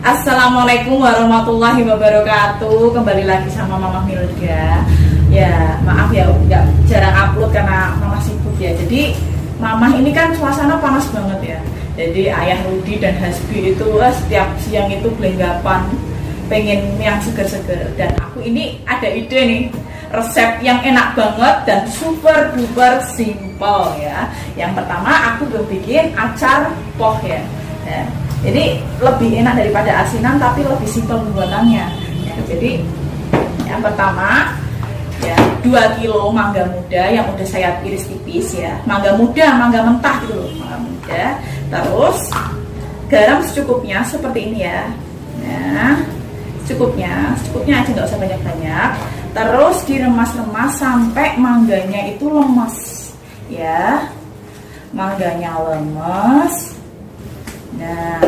Assalamualaikum warahmatullahi wabarakatuh. Kembali lagi sama Mama Milda. Ya maaf ya nggak jarang upload karena Mama sibuk ya. Jadi Mama ini kan suasana panas banget ya. Jadi ayah Rudi dan Hasbi itu setiap siang itu belenggapan pengen yang seger-seger. Dan aku ini ada ide nih, resep yang enak banget dan super duper simple ya. Yang pertama aku bikin acar poh ya. Jadi lebih enak daripada asinan tapi lebih simpel pembuatannya ya. Jadi yang pertama ya 2 kilo mangga muda yang udah saya iris tipis ya. Mangga muda, mangga mentah gitu loh, mangga muda. Terus garam secukupnya seperti ini ya. Nah, secukupnya aja, nggak usah banyak-banyak. Terus diremas-remas sampai mangganya itu lemes ya. Mangganya lemes. Nah,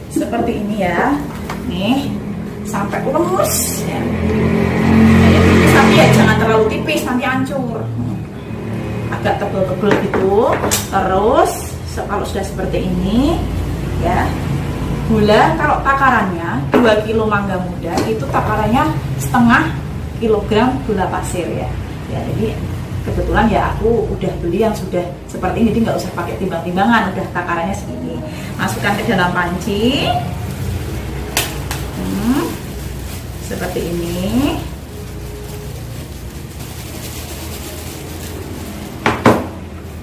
seperti ini ya. Nih, sampai lemes ya. Tapi ya jangan terlalu tipis, nanti hancur. Agak tebel-tebel gitu. Terus kalau sudah seperti ini ya. Gula kalau takarannya 2 kilo mangga muda itu takarannya setengah kilogram gula pasir ya. Ya, jadi kebetulan ya aku udah beli yang sudah seperti ini, jadi nggak usah pakai timbang-timbangan, udah takarannya segini. Masukkan ke dalam panci seperti ini.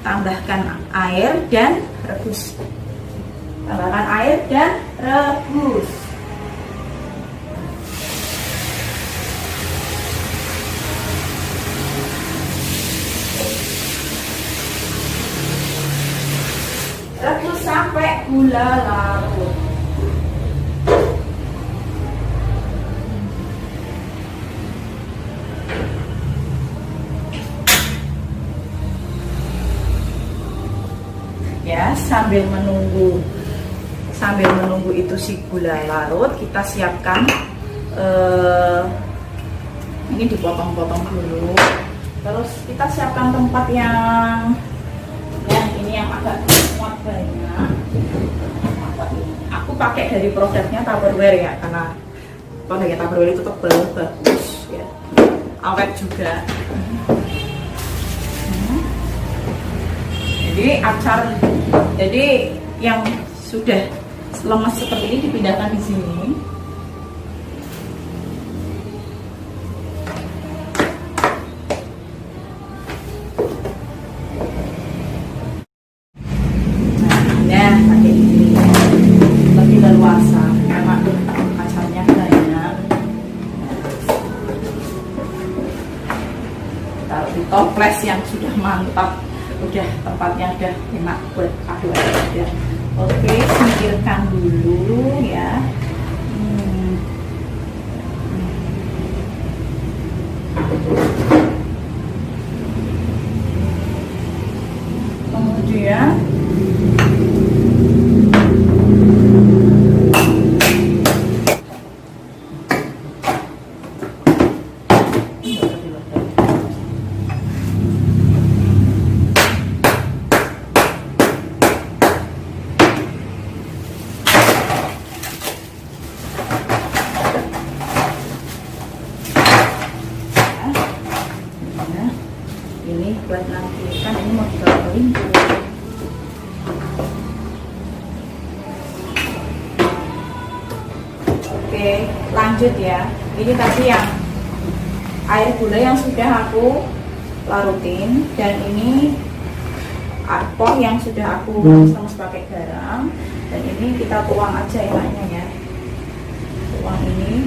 Tambahkan air dan rebus. Tambahkan air dan rebus. Rebus sampai gula larut. Ya, sambil menunggu itu si gula larut, kita siapkan ini dipotong-potong dulu. Terus kita siapkan tempat yang ini yang agak muat banyak. Aku pakai dari produknya Tupperware ya, karena produknya Tupperware itu tebal, bagus ya, awet juga. Jadi yang sudah lemas seperti ini dipindahkan di sini. Nah, pakai ini lebih leluasa karena kacangnya banyak. Taruh di toples yang sudah mantap, udah tempatnya udah enak buat aduk aja. Oke, singkirkan dulu ya. Kemudian ini buat nanti kan ini mau dibawa ke limpu. Oke, lanjut ya. Ini tadi yang air gula yang sudah aku larutin, dan ini poh yang sudah aku remes pakai garam, dan ini kita tuang aja enaknya ya. Tuang ini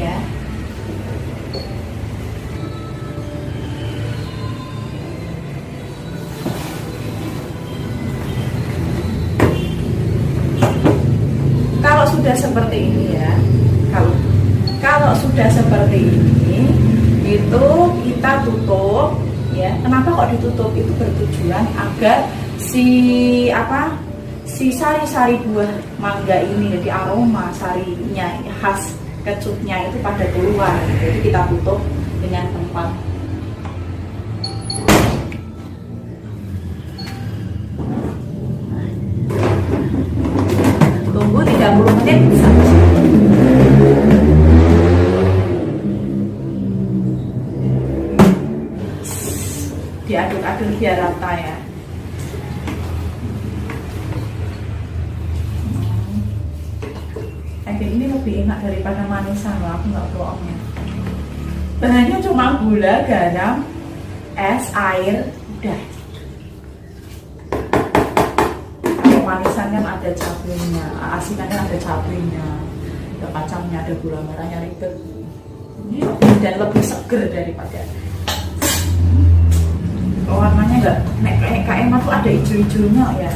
ya. Kalau sudah seperti ini ya, kalau sudah seperti ini, itu kita tutup ya. Kenapa kok ditutup? Itu bertujuan agar si sari-sari buah mangga ini, jadi aroma sarinya khas kecupnya itu pada keluar. Jadi kita tutup dengan tempat. Tunggu 30 menit sampai biar rata ya. Ini lebih enak daripada manisan loh, aku nggak bohongnya. Bahannya cuma gula, garam, es, air, udah. Kalau manisan kan ada cabenya, asinan kan ada cabenya, ada kacangnya, ada gula merahnya, ribet. Ini dan lebih seger daripada. Warnanya nggak, kayak emang tuh ada hijau-hijaunya ya.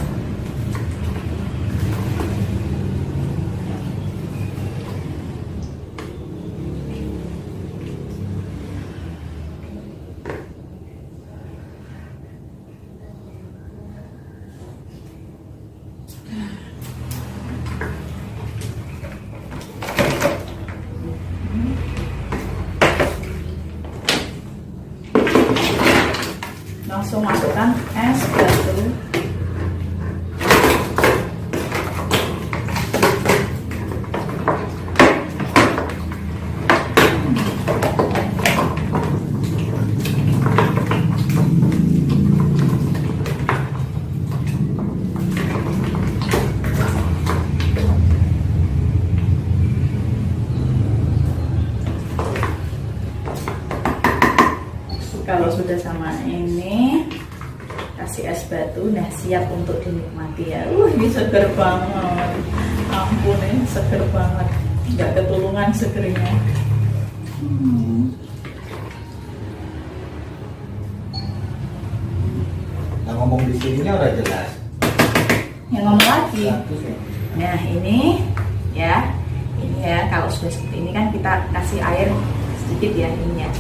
Langsung masukkan es batu. Kalau sudah sama ini, kasih es batu, nah siap untuk dinikmati ya. Ini seger banget, ampun ini seger banget, nggak ketulungan segernya. Nah, ngomong di sininya udah jelas. Yang ngomong lagi. Nah ini ya, kalau sudah seperti ini kan kita kasih air sedikit ya ininya.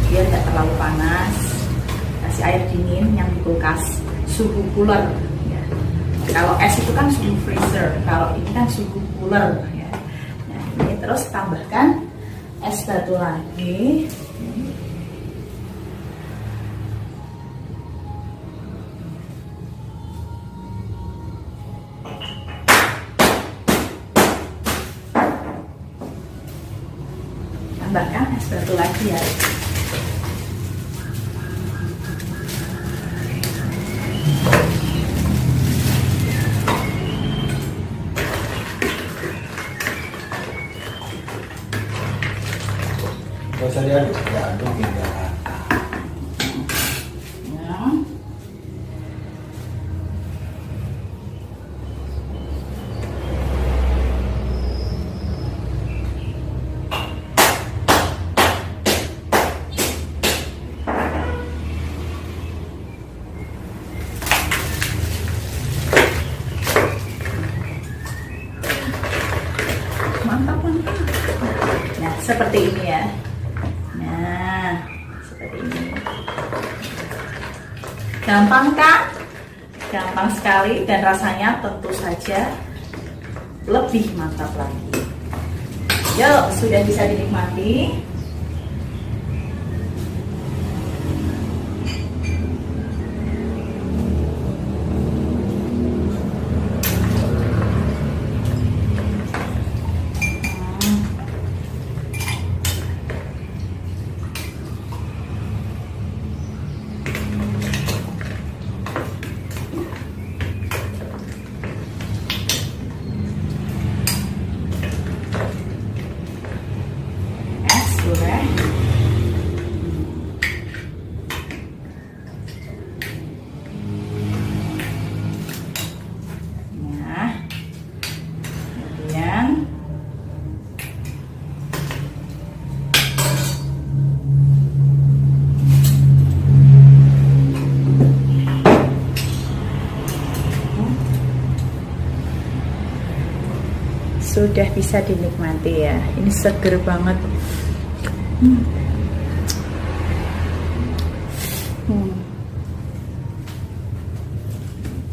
Biar tidak terlalu panas, kasih air dingin yang di kulkas, suhu cooler ya. Kalau es itu kan suhu freezer, kalau ini kan suhu cooler ya. Nah ini terus tambahkan es batu lagi. Tambahkan es batu lagi ya. Kalau saya aduk hingga rata. Ya. Mantap. Nah seperti ini ya. Nah, seperti ini. Gampang kan? Gampang sekali dan rasanya tentu saja lebih mantap lagi. Yuk, sudah bisa dinikmati. Sudah bisa dinikmati ya. Ini seger banget.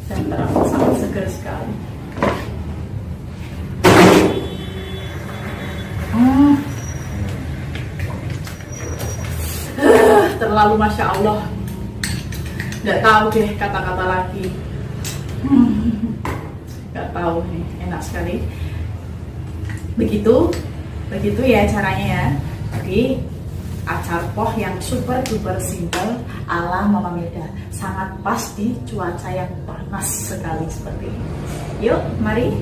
Dan terasa sangat seger sekali. Terlalu Masya Allah. Nggak tahu deh kata-kata lagi. Nggak tahu nih, enak sekali. Begitu ya caranya ya. Jadi acar poh yang super duper simple ala Mama Milda. Sangat pas di cuaca yang panas sekali seperti ini. Yuk, mari